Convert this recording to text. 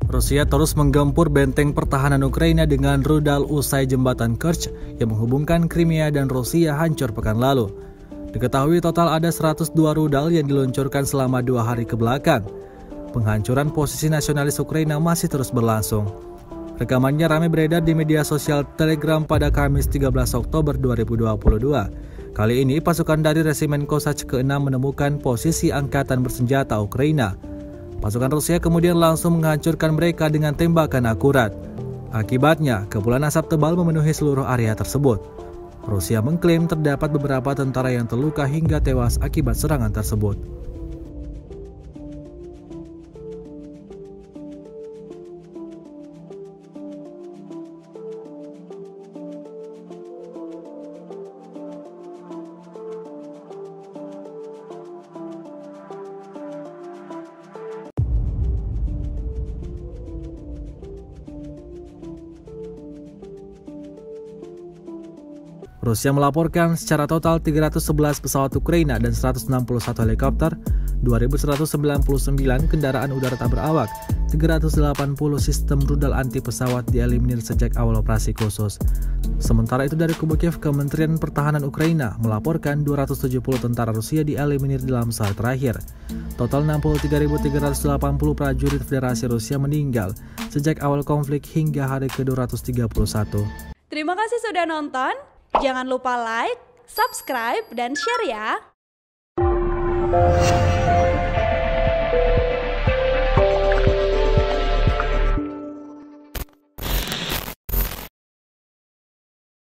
Rusia terus menggempur benteng pertahanan Ukraina dengan rudal usai jembatan Kerch yang menghubungkan Crimea dan Rusia hancur pekan lalu. Diketahui total ada 102 rudal yang diluncurkan selama 2 hari ke belakang. Penghancuran posisi nasionalis Ukraina masih terus berlangsung. Rekamannya ramai beredar di media sosial Telegram pada Kamis 13 Oktober 2022. Kali ini pasukan dari Resimen Kosach ke-6 menemukan posisi angkatan bersenjata Ukraina. Pasukan Rusia kemudian langsung menghancurkan mereka dengan tembakan akurat. Akibatnya, kepulan asap tebal memenuhi seluruh area tersebut. Rusia mengklaim terdapat beberapa tentara yang terluka hingga tewas akibat serangan tersebut. Rusia melaporkan secara total 311 pesawat Ukraina dan 161 helikopter, 2.199 kendaraan udara tak berawak, 380 sistem rudal anti pesawat dieliminir sejak awal operasi khusus. Sementara itu dari kubu Kiev, Kementerian Pertahanan Ukraina melaporkan 270 tentara Rusia dieliminir dalam sehari terakhir. Total 63.380 prajurit Federasi Rusia meninggal sejak awal konflik hingga hari ke-231. Terima kasih sudah nonton. Jangan lupa like, subscribe, dan share ya!